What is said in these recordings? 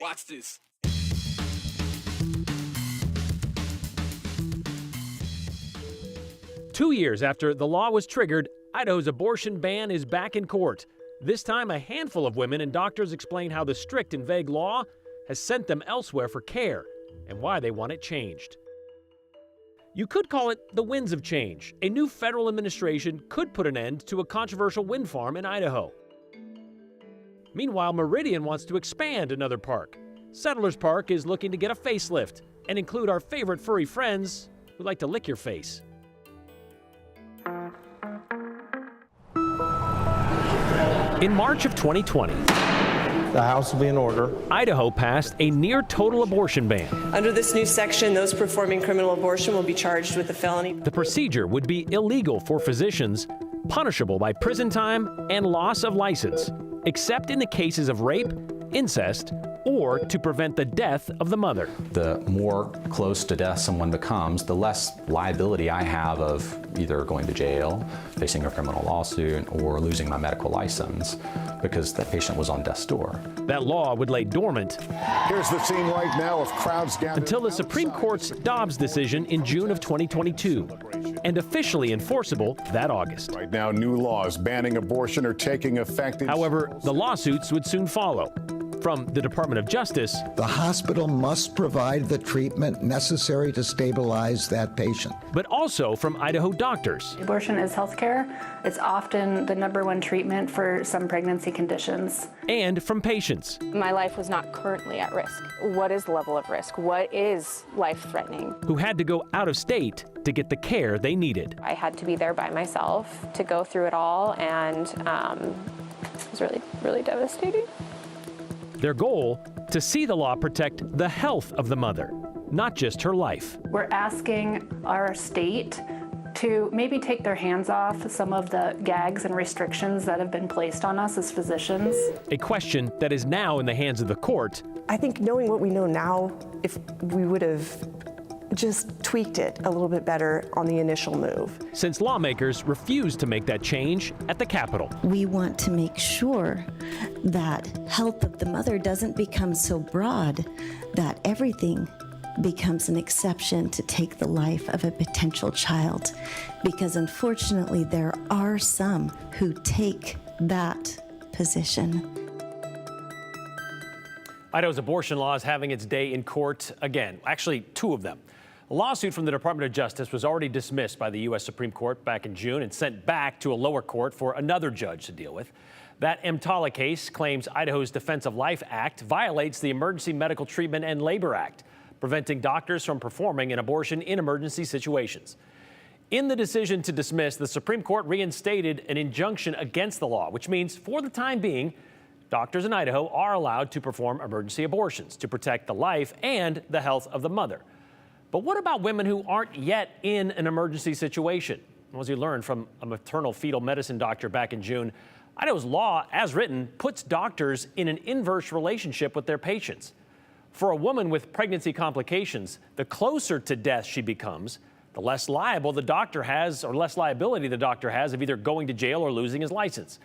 Watch this. Two years after the law was triggered, Idaho's abortion ban is back in court. This time, a handful of women and doctors explain how the strict and vague law has sent them elsewhere for care and why they want it changed. You could call it the winds of change. A new federal administration could put an end to a controversial wind farm in Idaho. Meanwhile, Meridian wants to expand another park. Settlers Park is looking to get a facelift and include our favorite furry friends who like to lick your face. In March of 2020, the House will be in order. Idaho passed a near-total abortion ban. Under this new section, those performing criminal abortion will be charged with a felony. The procedure would be illegal for physicians, punishable by prison time and loss of license, except in the cases of rape, incest, or to prevent the death of the mother. The more close to death someone becomes, the less liability I have of either going to jail, facing a criminal lawsuit, or losing my medical license because that patient was on death's door. That law would lay dormant. Here's the scene right now of crowds gathered until the Supreme Court's Dobbs decision in June of 2022, and officially enforceable that August. Right now, new laws banning abortion are taking effect. However, the lawsuits would soon follow. From the Department of Justice, the hospital must provide the treatment necessary to stabilize that patient. But also from Idaho doctors. Abortion is health care. It's often the #1 treatment for some pregnancy conditions. And from patients. My life was not currently at risk. What is the level of risk? What is life-threatening? Who had to go out of state to get the care they needed. I had to be there by myself to go through it all, and it was really, really devastating. Their goal, to see the law protect the health of the mother, not just her life. We're asking our state to maybe take their hands off some of the gags and restrictions that have been placed on us as physicians. A question that is now in the hands of the court. I think knowing what we know now, if we would have just tweaked it a little bit better on the initial move. Since lawmakers refused to make that change at the Capitol. We want to make sure that health of the mother doesn't become so broad that everything becomes an exception to take the life of a potential child. Because unfortunately, there are some who take that position. Idaho's abortion law is having its day in court again. Actually, two of them. A lawsuit from the Department of Justice was already dismissed by the U.S. Supreme Court back in June and sent back to a lower court for another judge to deal with. That EMTALA case claims Idaho's Defense of Life Act violates the Emergency Medical Treatment and Labor Act, preventing doctors from performing an abortion in emergency situations. In the decision to dismiss, the Supreme Court reinstated an injunction against the law, which means for the time being, doctors in Idaho are allowed to perform emergency abortions to protect the life and the health of the mother. But what about women who aren't yet in an emergency situation? As we learned from a maternal fetal medicine doctor back in June, Idaho's law, as written, puts doctors in an inverse relationship with their patients. For a woman with pregnancy complications, the closer to death she becomes, the less liable the doctor has, or less liability the doctor has of either going to jail or losing his license.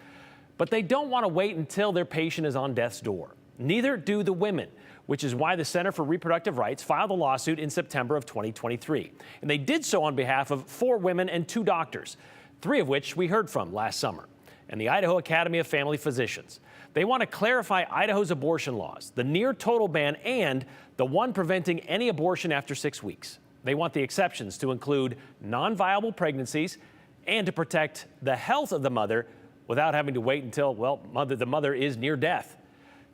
But they don't want to wait until their patient is on death's door. Neither do the women, which is why the Center for Reproductive Rights filed a lawsuit in September of 2023. And they did so on behalf of 4 women and 2 doctors, 3 of which we heard from last summer, and the Idaho Academy of Family Physicians. They want to clarify Idaho's abortion laws, the near total ban and the one preventing any abortion after 6 weeks. They want the exceptions to include non-viable pregnancies and to protect the health of the mother without having to wait until, well, the mother is near death.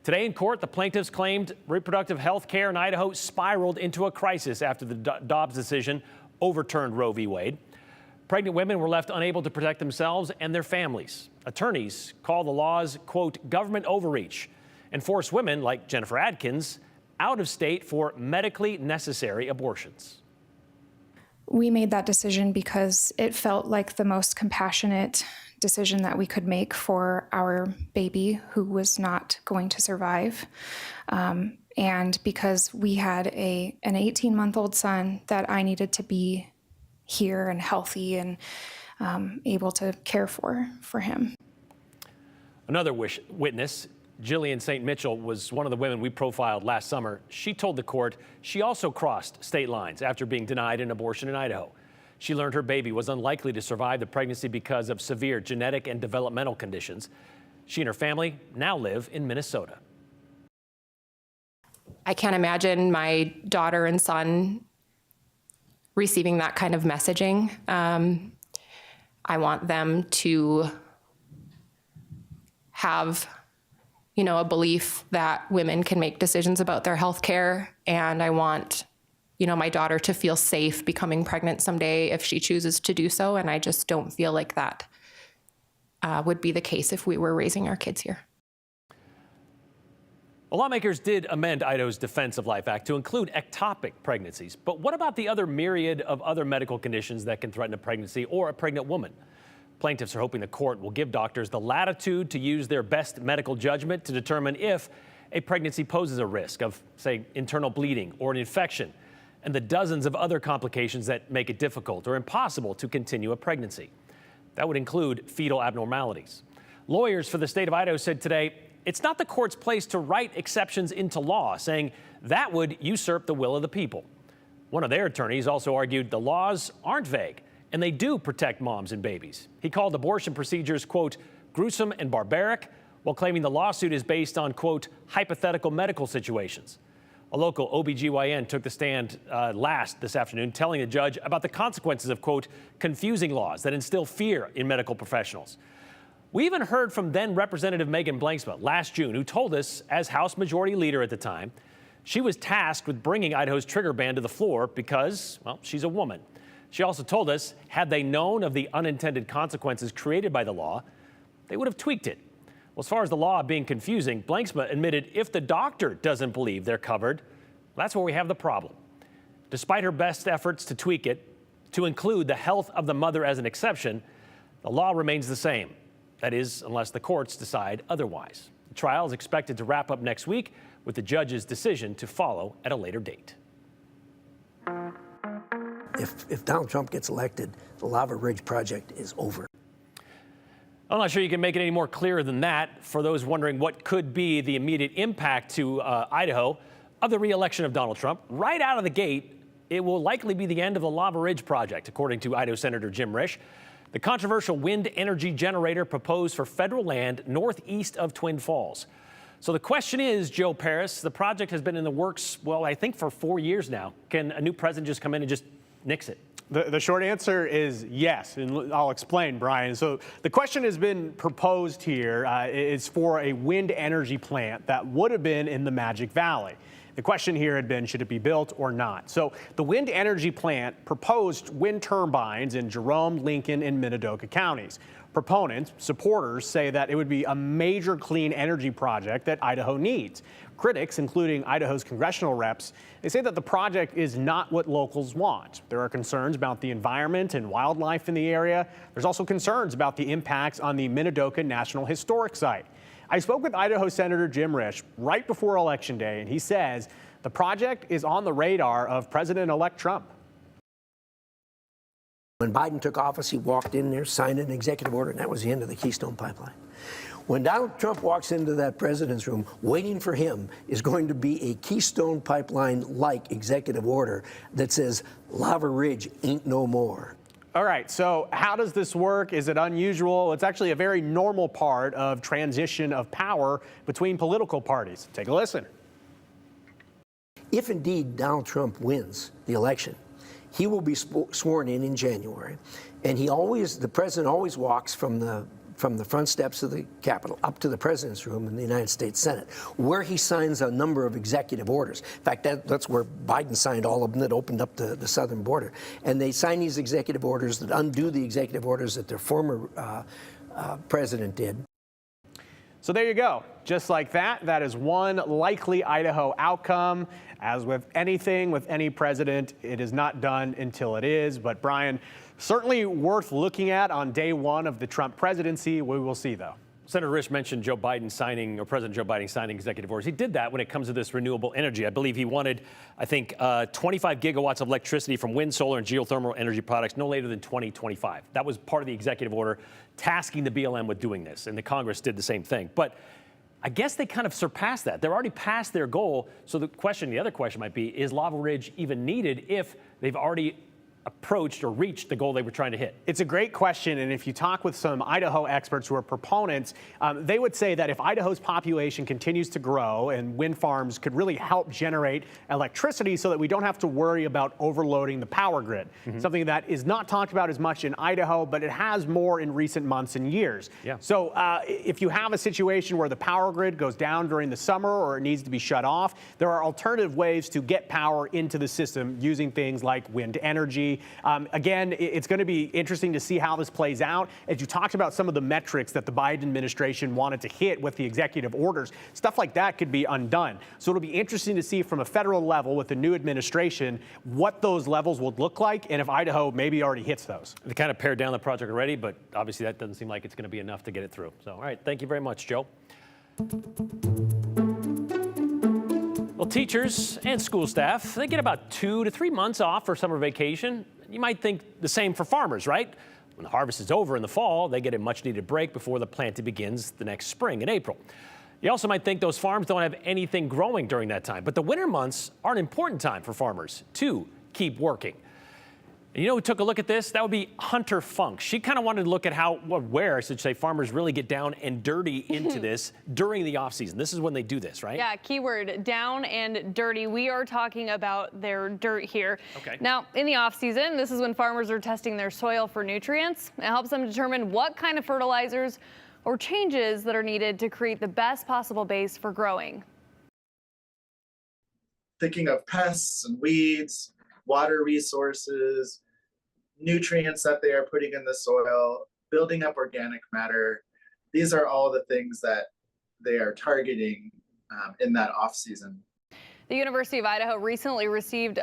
Today in court, the plaintiffs claimed reproductive health care in Idaho spiraled into a crisis after the Dobbs decision overturned Roe v. Wade. Pregnant women were left unable to protect themselves and their families. Attorneys call the laws, quote, government overreach, and force women like Jennifer Adkins out of state for medically necessary abortions. We made that decision because it felt like the most compassionate decision that we could make for our baby who was not going to survive. And because we had an 18-month-old son that I needed to be here and healthy and able to care for him. Another witness Jillian St. Mitchell was one of the women we profiled last summer. She told the court she also crossed state lines after being denied an abortion in Idaho. She learned her baby was unlikely to survive the pregnancy because of severe genetic and developmental conditions. She and her family now live in Minnesota. I can't imagine my daughter and son receiving that kind of messaging. I want them to have, a belief that women can make decisions about their health care. And I want, my daughter to feel safe becoming pregnant someday if she chooses to do so. And I just don't feel like that would be the case if we were raising our kids here. Well, lawmakers did amend Idaho's Defense of Life Act to include ectopic pregnancies. But what about the other myriad of other medical conditions that can threaten a pregnancy or a pregnant woman? Plaintiffs are hoping the court will give doctors the latitude to use their best medical judgment to determine if a pregnancy poses a risk of, say, internal bleeding or an infection, and the dozens of other complications that make it difficult or impossible to continue a pregnancy. That would include fetal abnormalities. Lawyers for the state of Idaho said today it's not the court's place to write exceptions into law, saying that would usurp the will of the people. One of their attorneys also argued the laws aren't vague, and they do protect moms and babies. He called abortion procedures, quote, gruesome and barbaric, while claiming the lawsuit is based on, quote, hypothetical medical situations. A local OBGYN took the stand this afternoon, telling the judge about the consequences of, quote, confusing laws that instill fear in medical professionals. We even heard from then Representative Megan Blanksma last June, who told us, as House Majority Leader at the time, she was tasked with bringing Idaho's trigger ban to the floor because, well, she's a woman. She also told us, had they known of the unintended consequences created by the law, they would have tweaked it. Well, as far as the law being confusing, Blanksma admitted if the doctor doesn't believe they're covered, that's where we have the problem. Despite her best efforts to tweak it, to include the health of the mother as an exception, the law remains the same. That is, unless the courts decide otherwise. The trial is expected to wrap up next week, with the judge's decision to follow at a later date. If Donald Trump gets elected, the Lava Ridge project is over. I'm not sure you can make it any more clear than that. For those wondering what could be the immediate impact to Idaho of the re-election of Donald Trump, right out of the gate, it will likely be the end of the Lava Ridge project, according to Idaho Senator Jim Risch. The controversial wind energy generator proposed for federal land northeast of Twin Falls. So the question is, Joe Paris, the project has been in the works, well, I think for 4 years now. Can a new president just come in and just nix it? The short answer is yes, and I'll explain, Brian. So the question has been proposed here is for a wind energy plant that would have been in the Magic Valley. The question here had been, should it be built or not? So the wind energy plant proposed wind turbines in Jerome, Lincoln, and Minidoka counties. Proponents, supporters, say that it would be a major clean energy project that Idaho needs. Critics, including Idaho's congressional reps, they say that the project is not what locals want. There are concerns about the environment and wildlife in the area. There's also concerns about the impacts on the Minidoka National Historic Site. I spoke with Idaho Senator Jim Risch right before Election Day, and he says the project is on the radar of President-elect Trump. When Biden took office, he walked in there, signed an executive order, and that was the end of the Keystone Pipeline. When Donald Trump walks into that president's room, waiting for him is going to be a Keystone Pipeline-like executive order that says, Lava Ridge ain't no more. All right, so how does this work? Is it unusual? It's actually a very normal part of transition of power between political parties. Take a listen. If indeed Donald Trump wins the election, he will be sworn in January, and the president always walks from the front steps of the Capitol up to the president's room in the United States Senate, where he signs a number of executive orders. In fact, that's where Biden signed all of them that opened up the southern border. And they sign these executive orders that undo the executive orders that their former president did. So there you go. Just like that, that is one likely Idaho outcome. As with anything, with any president, it is not done until it is. But Brian, certainly worth looking at on day one of the Trump presidency. We will see, though. Senator Risch mentioned President Joe Biden signing executive orders. He did that when it comes to this renewable energy. I believe he wanted, 25 gigawatts of electricity from wind, solar, and geothermal energy products no later than 2025. That was part of the executive order tasking the BLM with doing this, and the Congress did the same thing. But I guess they kind of surpassed that. They're already past their goal. So the other question might be, is Lava Ridge even needed if they've already approached or reached the goal they were trying to hit? It's a great question, and if you talk with some Idaho experts who are proponents, they would say that if Idaho's population continues to grow and wind farms could really help generate electricity so that we don't have to worry about overloading the power grid, something that is not talked about as much in Idaho, but it has more in recent months and years. Yeah. So if you have a situation where the power grid goes down during the summer or it needs to be shut off, there are alternative ways to get power into the system using things like wind energy. Again, it's going to be interesting to see how this plays out. As you talked about some of the metrics that the Biden administration wanted to hit with the executive orders, stuff like that could be undone. So it'll be interesting to see from a federal level with the new administration what those levels will look like and if Idaho maybe already hits those. They kind of pared down the project already, but obviously that doesn't seem like it's going to be enough to get it through. So, all right, thank you very much, Joe. Well, teachers and school staff, they get about 2 to 3 months off for summer vacation. You might think the same for farmers, right? When the harvest is over in the fall, they get a much-needed break before the planting begins the next spring in April. You also might think those farms don't have anything growing during that time, but the winter months are an important time for farmers to keep working. And you know who took a look at this? That would be Hunter Funk. She kind of wanted to look at where I should say, farmers really get down and dirty into this during the off season. This is when they do this, right? Yeah, keyword down and dirty. We are talking about their dirt here. Okay. Now, in the off season, this is when farmers are testing their soil for nutrients. It helps them determine what kind of fertilizers or changes that are needed to create the best possible base for growing. Thinking of pests and weeds, water resources, nutrients that they are putting in the soil, building up organic matter. These are all the things that they are targeting in that off season. The University of Idaho recently received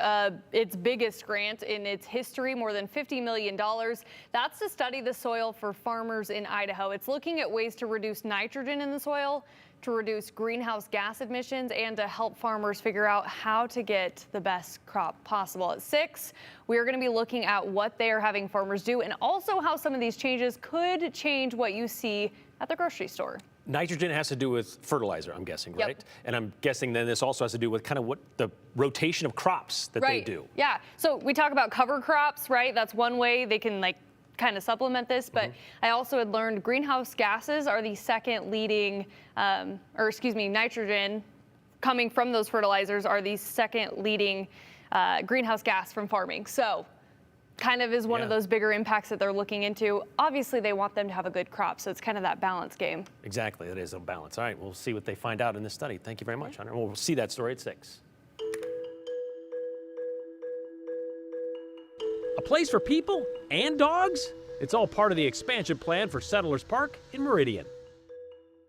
its biggest grant in its history, more than $50 million. That's to study the soil for farmers in Idaho. It's looking at ways to reduce nitrogen in the soil, to reduce greenhouse gas emissions, and to help farmers figure out how to get the best crop possible. At 6, we are going to be looking at what they are having farmers do and also how some of these changes could change what you see at the grocery store. Nitrogen has to do with fertilizer, I'm guessing, Yep. right? And I'm guessing then this also has to do with kind of what the rotation of crops that they do. Yeah. So we talk about cover crops, right? That's one way they can kind of supplement this. But I also had learned greenhouse gases are the second leading, nitrogen coming from those fertilizers are the second leading greenhouse gas from farming. So kind of is one of those bigger impacts that they're looking into. Obviously, they want them to have a good crop, so it's kind of that balance game. Exactly, it is a balance. All right, we'll see what they find out in this study. Thank you very much, Hunter. We'll see that story at 6. A place for people and dogs? It's all part of the expansion plan for Settlers Park in Meridian.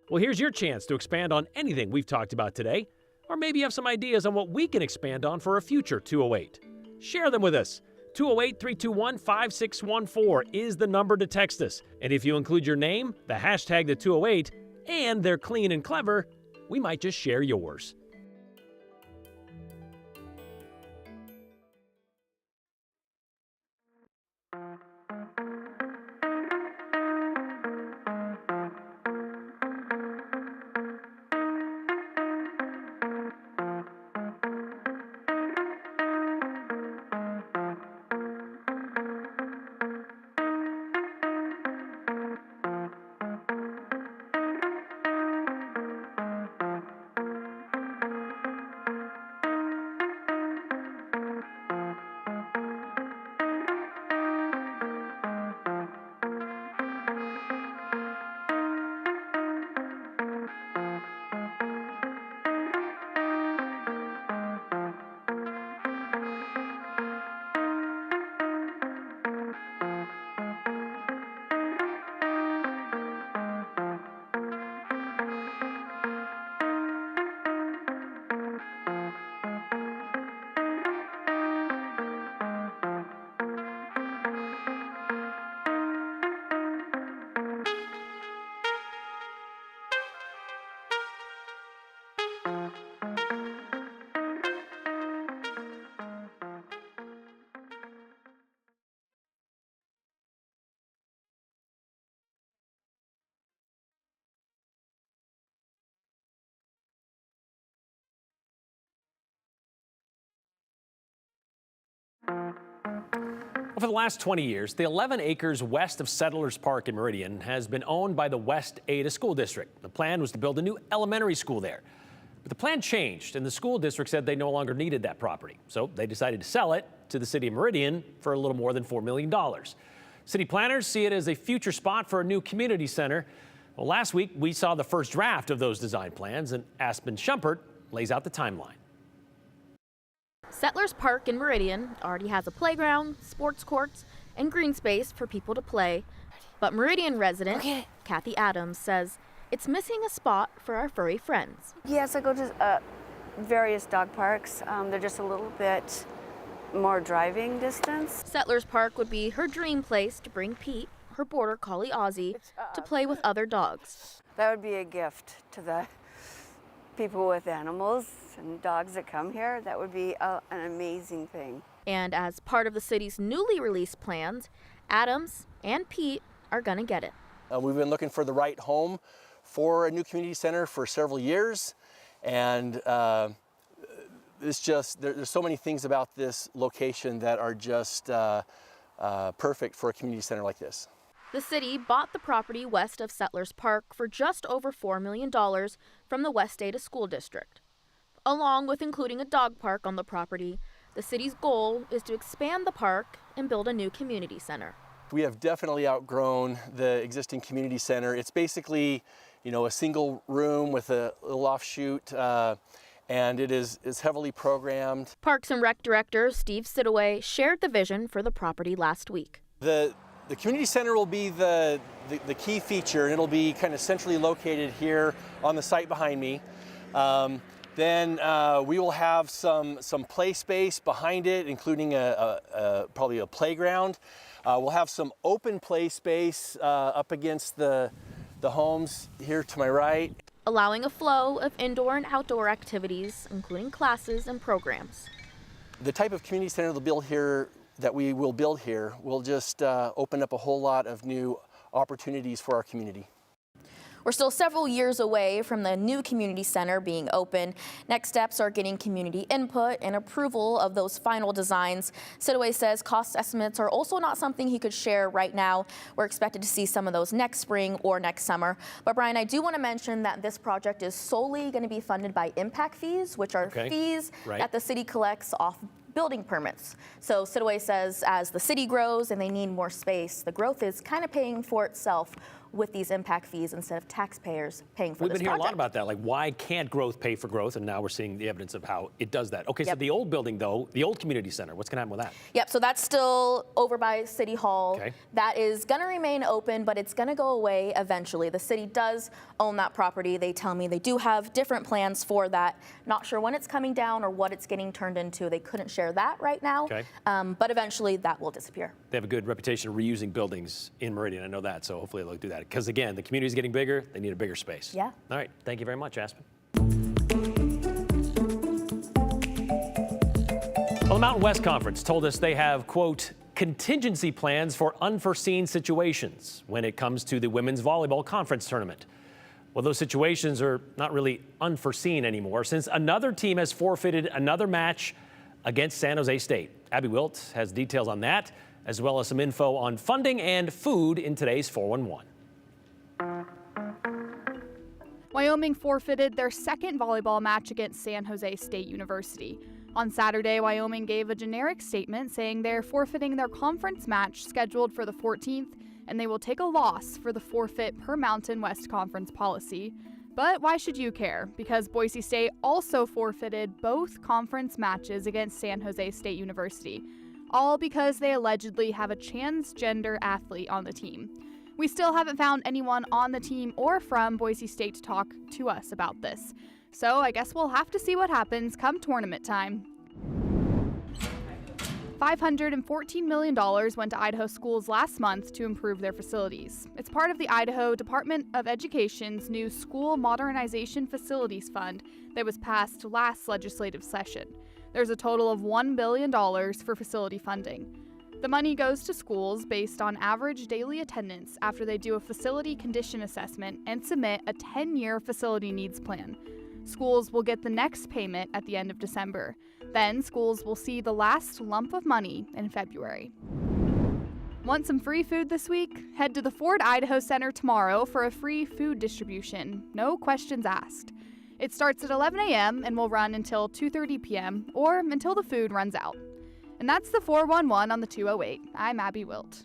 Well, here's your chance to expand on anything we've talked about today, or maybe you have some ideas on what we can expand on for a future 208. Share them with us. 208-321-5614 is the number to text us. And if you include your name, the hashtag the 208, and they're clean and clever, we might just share yours. Well, for the last 20 years, the 11 acres west of Settlers Park in Meridian has been owned by the West Ada School District. The plan was to build a new elementary school there. But the plan changed, and the school district said they no longer needed that property. So they decided to sell it to the city of Meridian for a little more than $4 million. City planners see it as a future spot for a new community center. Well, last week, we saw the first draft of those design plans, and Aspen Schumpert lays out the timeline. Settlers Park in Meridian already has a playground, sports courts, and green space for people to play. But Meridian resident Kathy Adams says it's missing a spot for our furry friends. Yes, I go to various dog parks. They're just a little bit more driving distance. Settlers Park would be her dream place to bring Pete, her border collie Ozzy, to play with other dogs. That would be a gift to the people with animals and dogs that come here. That would be an amazing thing. And as part of the city's newly released plans, Adams and Pete are gonna get it. We've been looking for the right home for a new community center for several years, and there's so many things about this location that are just perfect for a community center like this. The city bought the property west of Settlers Park for just over $4 million from the West Ada School District. Along with including a dog park on the property, the city's goal is to expand the park and build a new community center. We have definitely outgrown the existing community center. It's basically, a single room with a little offshoot, and it is heavily programmed. Parks and Rec Director Steve Sidaway shared the vision for the property last week. The community center will be the key feature, and it'll be kind of centrally located here on the site behind me. Then we will have some play space behind it, including probably a playground. We'll have some open play space up against the homes here to my right, allowing a flow of indoor and outdoor activities, including classes and programs. The type of community center that we will build here will just open up a whole lot of new opportunities for our community. We're still several years away from the new community center being open. Next steps are getting community input and approval of those final designs. Sidaway says cost estimates are also not something he could share right now. We're expected to see some of those next spring or next summer. But Brian, I do want to mention that this project is solely going to be funded by impact fees, which are fees that the city collects off building permits. So Sidaway says as the city grows and they need more space, the growth is kind of paying for itself with these impact fees instead of taxpayers paying for this project. We've been hearing a lot about that, like why can't growth pay for growth? And now we're seeing the evidence of how it does that. Okay, so the old building though, the old community center, what's gonna happen with that? Yep, so that's still over by City Hall. That is gonna remain open, but it's gonna go away eventually. The city does own that property. They tell me they do have different plans for that. Not sure when it's coming down or what it's getting turned into. They couldn't share that right now, but eventually that will disappear. They have a good reputation of reusing buildings in Meridian, I know that, so hopefully they'll do that. Because again, the community is getting bigger, they need a bigger space. Yeah. All right, thank you very much, Aspen. Well, the Mountain West Conference told us they have, quote, contingency plans for unforeseen situations when it comes to the women's volleyball conference tournament. Well, those situations are not really unforeseen anymore since another team has forfeited another match against San Jose State. Abby Wilt has details on that, as well as some info on funding and food in today's 411. Wyoming forfeited their second volleyball match against San Jose State University. On Saturday, Wyoming gave a generic statement saying they're forfeiting their conference match scheduled for the 14th, and they will take a loss for the forfeit per Mountain West Conference policy. But why should you care? Because Boise State also forfeited both conference matches against San Jose State University, all because they allegedly have a transgender athlete on the team. We still haven't found anyone on the team or from Boise State to talk to us about this. So I guess we'll have to see what happens come tournament time. $514 million went to Idaho schools last month to improve their facilities. It's part of the Idaho Department of Education's new School Modernization Facilities Fund that was passed last legislative session. There's a total of $1 billion for facility funding. The money goes to schools based on average daily attendance after they do a facility condition assessment and submit a 10-year facility needs plan. Schools will get the next payment at the end of December. Then schools will see the last lump of money in February. Want some free food this week? Head to the Ford Idaho Center tomorrow for a free food distribution. No questions asked. It starts at 11 a.m. and will run until 2:30 p.m. or until the food runs out. And that's the 411 on the 208. I'm Abby Wilt.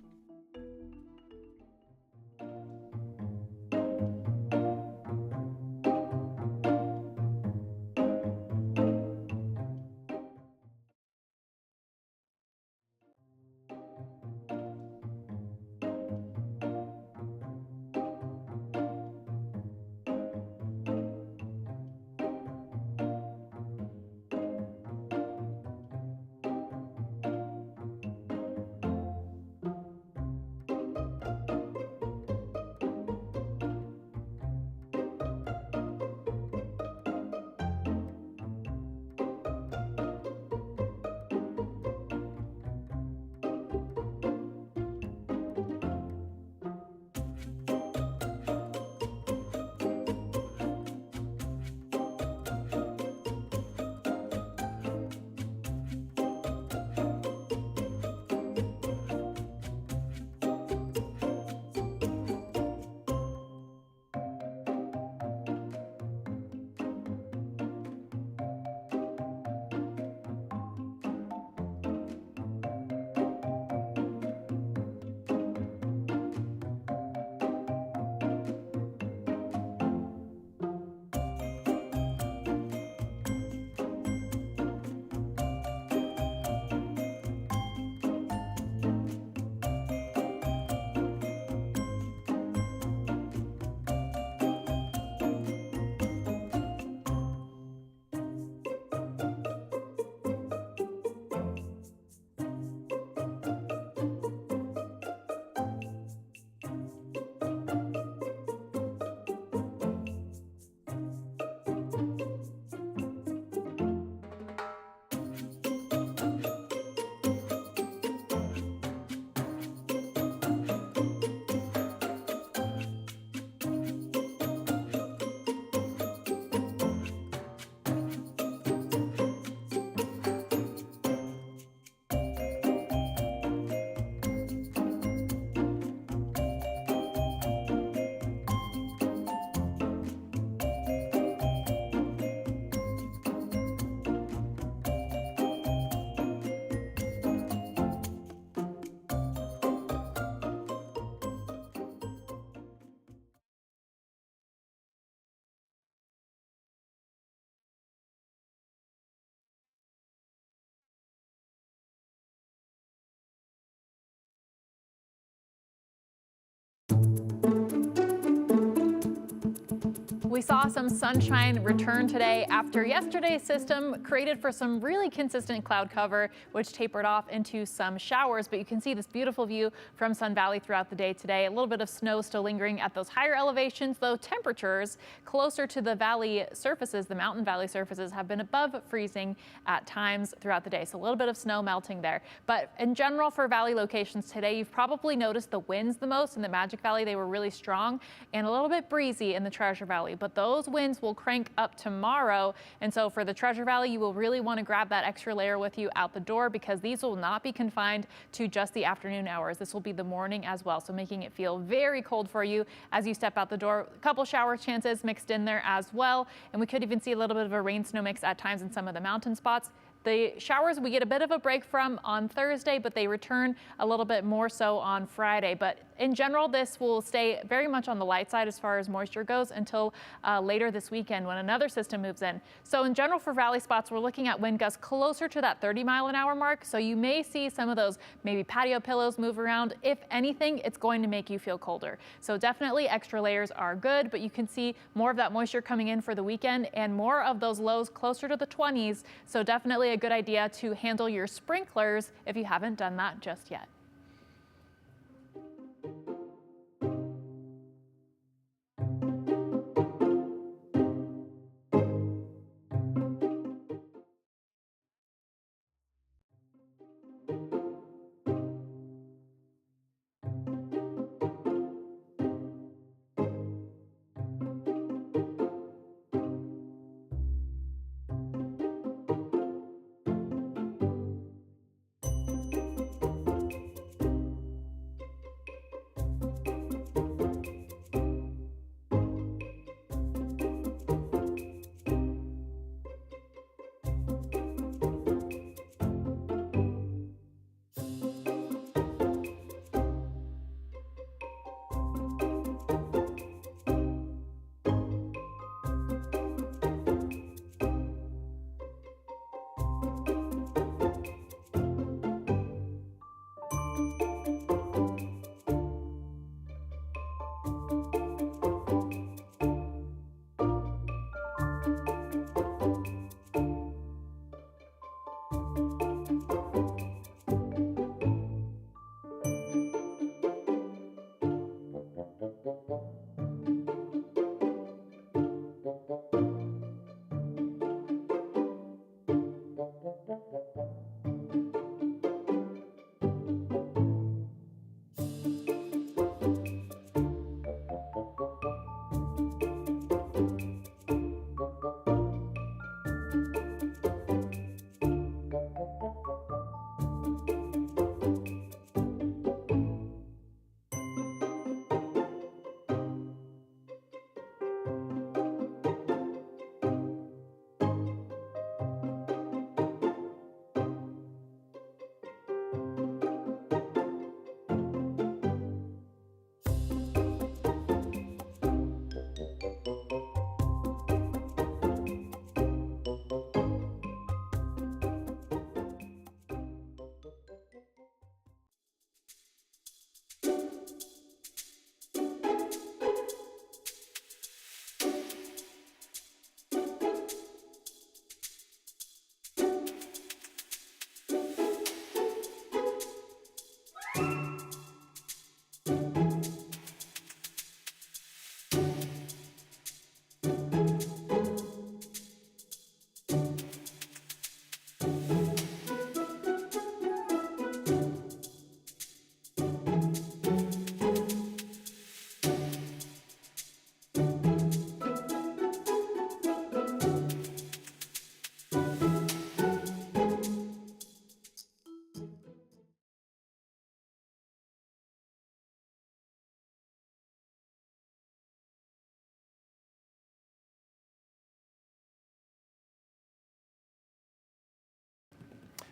We saw some sunshine return today after yesterday's system created for some really consistent cloud cover, which tapered off into some showers. But you can see this beautiful view from Sun Valley throughout the day today. A little bit of snow still lingering at those higher elevations, though temperatures closer to the valley surfaces, the mountain valley surfaces, have been above freezing at times throughout the day. So a little bit of snow melting there. But in general, for valley locations today, you've probably noticed the winds the most. In the Magic Valley, they were really strong and a little bit breezy in the Treasure Valley. But those winds will crank up tomorrow. And so for the Treasure Valley, you will really want to grab that extra layer with you out the door, because these will not be confined to just the afternoon hours. This will be the morning as well. So making it feel very cold for you as you step out the door. A couple shower chances mixed in there as well. And we could even see a little bit of a rain snow mix at times in some of the mountain spots. The showers we get a bit of a break from on Thursday, but they return a little bit more so on Friday. But in general, this will stay very much on the light side as far as moisture goes until later this weekend when another system moves in. So in general, for valley spots, we're looking at wind gusts closer to that 30-mile-an-hour mark. So you may see some of those maybe patio pillows move around. If anything, it's going to make you feel colder. So definitely extra layers are good, but you can see more of that moisture coming in for the weekend and more of those lows closer to the 20s. So definitely a good idea to handle your sprinklers if you haven't done that just yet.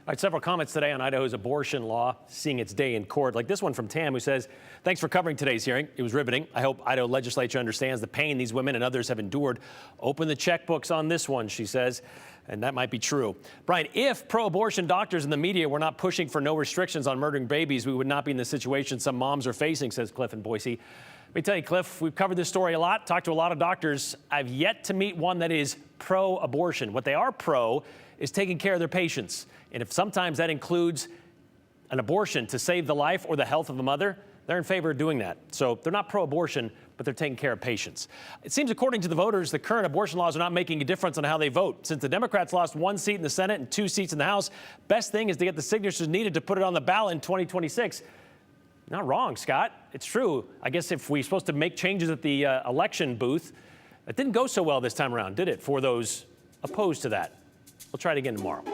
All right, several comments today on Idaho's abortion law seeing its day in court, like this one from Tam, who says, thanks for covering today's hearing. It was riveting. I hope Idaho legislature understands the pain these women and others have endured. Open the checkbooks on this one, she says, and that might be true. Brian, if pro-abortion doctors in the media were not pushing for no restrictions on murdering babies, we would not be in the situation some moms are facing, says Cliff in Boise. Let me tell you, Cliff, we've covered this story a lot, talked to a lot of doctors. I've yet to meet one that is pro-abortion. What they are pro is taking care of their patients. And if sometimes that includes an abortion to save the life or the health of the mother, they're in favor of doing that. So they're not pro-abortion, but they're taking care of patients. It seems, according to the voters, the current abortion laws are not making a difference on how they vote. Since the Democrats lost 1 seat in the Senate and 2 seats in the House, best thing is to get the signatures needed to put it on the ballot in 2026. Not wrong, Scott. It's true. I guess if we're supposed to make changes at the election booth, it didn't go so well this time around, did it, for those opposed to that? We'll try it again tomorrow.